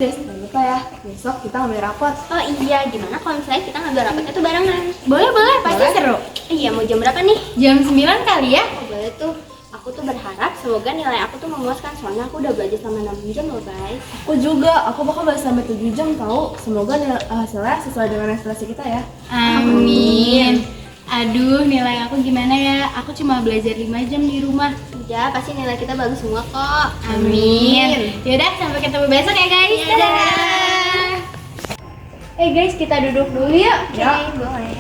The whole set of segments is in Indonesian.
Jangan lupa ya, besok kita ngambil rapot. Oh iya, gimana kalau misalnya kita ngambil rapotnya tuh barengan? Boleh, pasti Boleh. seru. Iya, mau jam berapa nih? Jam 9 kali ya? Oh, boleh tuh. Aku tuh berharap semoga nilai aku tuh memuaskan, soalnya aku udah belajar selama 6 jam loh guys. Aku juga, aku bakal belajar sampai 7 jam tahu. Semoga hasilnya sesuai dengan ekspektasi kita ya. Amin. Aduh, nilai aku gimana ya? Aku cuma belajar 5 jam di rumah. Ya, pasti nilai kita bagus semua kok. Amin. Yaudah, sampai ketemu besok ya guys. Iya. Dadah. Guys, kita duduk dulu yuk. Oke, boleh.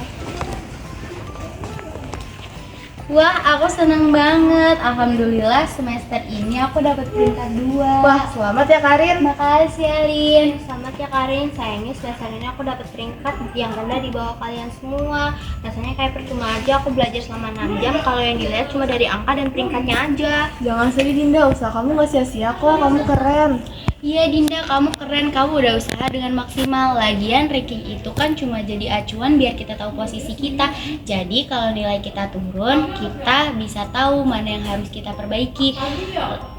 Wah, aku seneng banget. Alhamdulillah semester ini aku dapat peringkat 2. Wah, selamat ya Karin. Makasih Alin. Selamat ya Karin, sayangnya semester ini aku dapat peringkat yang rendah di bawah kalian semua. Rasanya kayak percuma aja aku belajar selama 6 jam kalau yang dilihat cuma dari angka dan peringkatnya aja. Jangan sedih Dinda, usaha kamu gak sia-sia kok, kamu keren. Iya Dinda, kamu keren, kamu udah usaha dengan maksimal. Lagian ranking itu kan cuma jadi acuan biar kita tahu posisi kita. Jadi kalau nilai kita turun, kita bisa tahu mana yang harus kita perbaiki.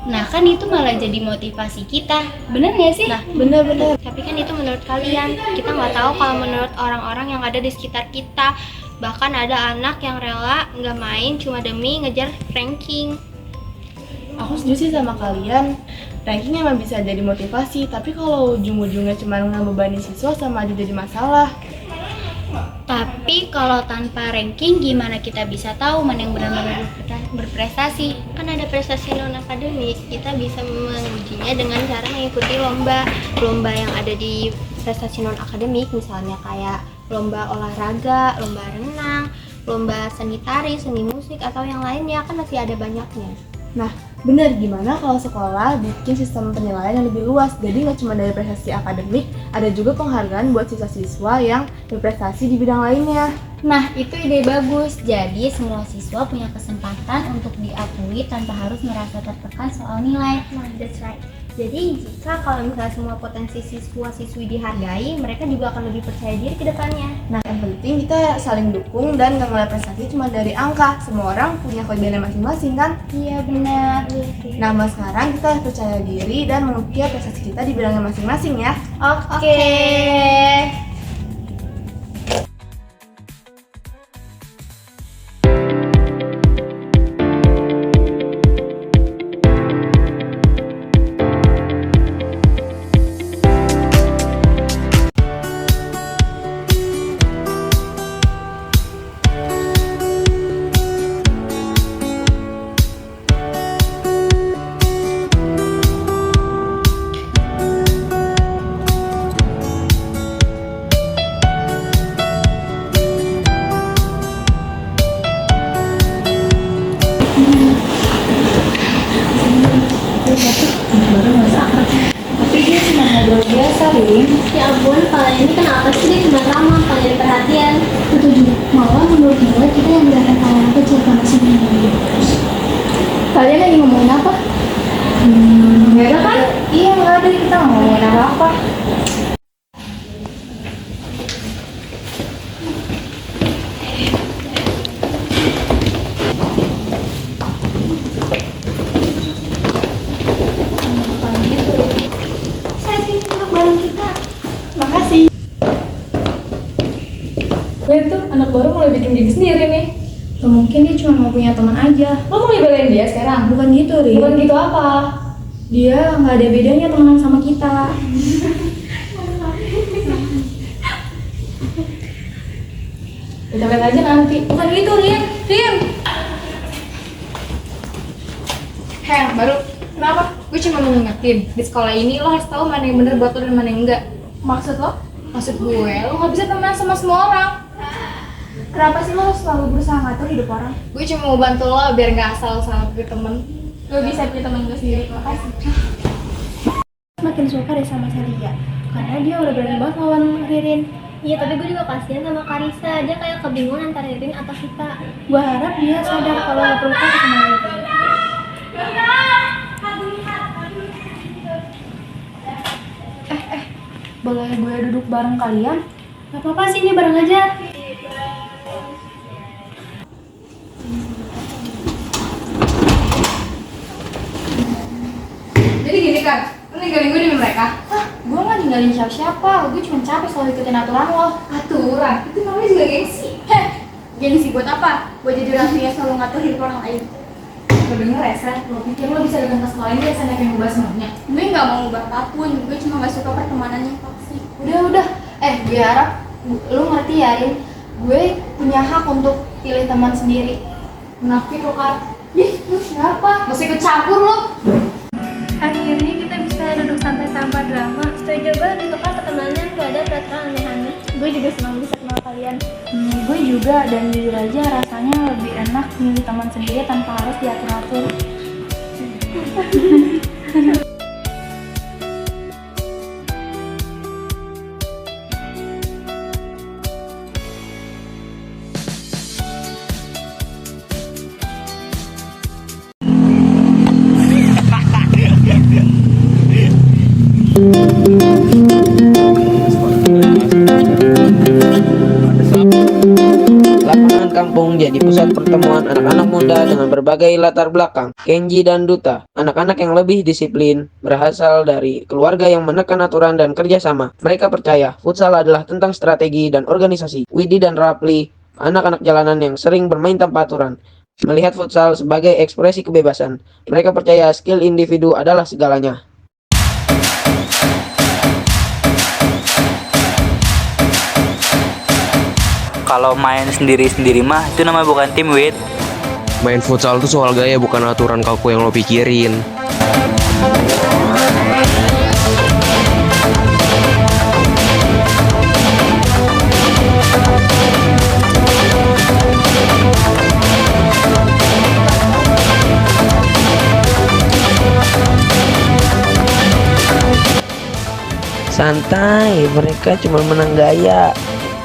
Nah kan itu malah jadi motivasi kita, bener gak sih? Nah, bener-bener. Tapi kan itu menurut kalian, kita nggak tahu kalau menurut orang-orang yang ada di sekitar kita. Bahkan ada anak yang rela nggak main cuma demi ngejar ranking. Aku setuju sih sama kalian. Ranking emang bisa jadi motivasi, tapi kalau ujung-ujungnya cuma ngebebani siswa sama aja jadi masalah. Tapi kalau tanpa ranking gimana kita bisa tahu mana yang benar-benar berprestasi? Kan ada prestasi non akademik, kita bisa mengujinya dengan cara mengikuti lomba yang ada di prestasi non akademik, misalnya kayak lomba olahraga, lomba renang, lomba seni tari, seni musik, atau yang lainnya, kan masih ada banyaknya. Nah, bener, gimana kalau sekolah bikin sistem penilaian yang lebih luas? Jadi nggak cuma dari prestasi akademik, ada juga penghargaan buat siswa-siswa yang berprestasi di bidang lainnya. Nah, itu ide bagus. Jadi semua siswa punya kesempatan untuk diakui tanpa harus merasa tertekan soal nilai. Nah, that's right. Jadi jika kalau misalnya semua potensi siswa-siswi dihargai, mereka juga akan lebih percaya diri ke depannya. Nah, yang penting kita saling dukung dan nggak ngeliat prestasi cuma dari angka. Semua orang punya kelebihannya masing-masing kan? Iya benar. Nah, mas sekarang kita harus percaya diri dan mengukir prestasi kita di bidangnya masing-masing ya. Oke. Tapi dia cuma ngobrol biasa, Rin. Ya ampun, kalian ini kenapa sih dia cuma ramah, pengen perhatian? Setuju. Malah menurut gue kita yang gak kalah kecil sama sebenarnya. Kalian lagi ngomongin apa? Nggak ada kan? Iya, nggak ada, kita nggak ngomongin apa-apa. Saya sini duduk bareng kita. Makasih. Lihat tuh, anak baru mulai bikin diri sendiri nih. Mungkin dia cuma mau punya teman aja. Lo mau ngebelain dia sekarang? Bukan gitu, Rin. Bukan gitu apa? Dia nggak ada bedanya temenan sama kita. Kita lihat aja nanti. Bukan gitu, Rin. Rin. Hei, baru kenapa? Gue cuma mau ngingetin, di sekolah ini lo harus tahu mana yang bener buat lo dan mana yang enggak. Maksud lo? Maksud gue, lo gak bisa temenan sama semua orang. Kenapa sih lo selalu berusaha ngatur hidup orang? Gue cuma mau bantu lo biar gak asal salah pilih temen. Gue bisa pilih temen gue sendiri. Makasih. Makin suka deh sama Celia. Karena dia udah berani banget lawan Ririn. Iya, tapi gue juga kasihan sama Karisa, dia kayak kebingungan antara Ririn atau kita. Gue harap dia sadar kalau gak perlu takut sama Ririn. Boleh gue duduk bareng kalian? Gak apa-apa sih, ini bareng aja. Jadi gini kan, lo ninggalin gue demi mereka? Gue gak ninggalin siapa-siapa, gue cuma capek selalu ikutin aturan lo. Aturan? Itu namanya juga gengsi. Gengsi buat apa? Buat jadi orang yang selalu ngatur hidup orang lain. Lo denger ya, Seth? Lo pikir lo bisa datang ke sekolah ini dan sana yang ubah semuanya? Gue gak mau ubah apapun, gue cuma gak suka pertemanan yang toksik. Udah. Gue harap lu ngerti ya, Rin. Gue punya hak untuk pilih teman sendiri. Munafik lo, Kak. Ih, lu siapa? Gak usah ikut campur lo. Akhirnya kita bisa duduk santai tanpa drama. Setuju banget untuk pertemanan gak ada peraturan aneh-aneh. Gue juga senang bisa kenal kalian. Gue juga, dan jujur aja rasanya lebih enak milih teman sendiri tanpa harus diatur-atur. Lapangan kampung jadi pusat pertemuan anak-anak muda dengan berbagai latar belakang. Kenji dan Duta, anak-anak yang lebih disiplin, berasal dari keluarga yang menekan aturan dan kerjasama. Mereka percaya futsal adalah tentang strategi dan organisasi. Widi dan Rapli, anak-anak jalanan yang sering bermain tanpa aturan, melihat futsal sebagai ekspresi kebebasan. Mereka percaya skill individu adalah segalanya. Kalau main sendiri-sendiri mah itu namanya bukan tim, Wit. Main futsal tuh soal gaya, bukan aturan kaku yang lo pikirin. Santai, mereka cuma menang gaya.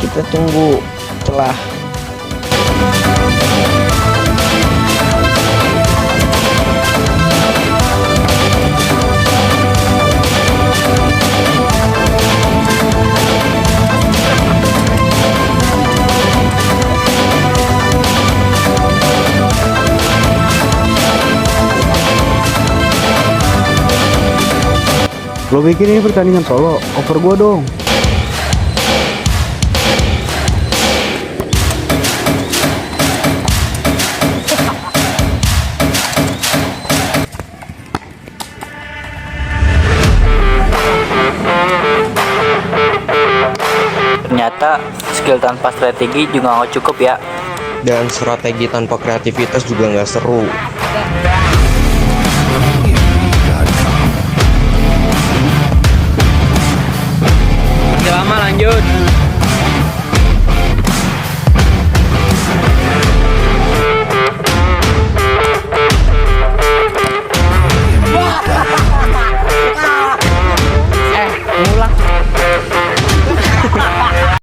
Kita tunggu celah. Lo pikir ini pertandingan solo? Over gua dong. Ternyata skill tanpa strategi juga nggak cukup ya. Dan strategi tanpa kreativitas juga nggak seru.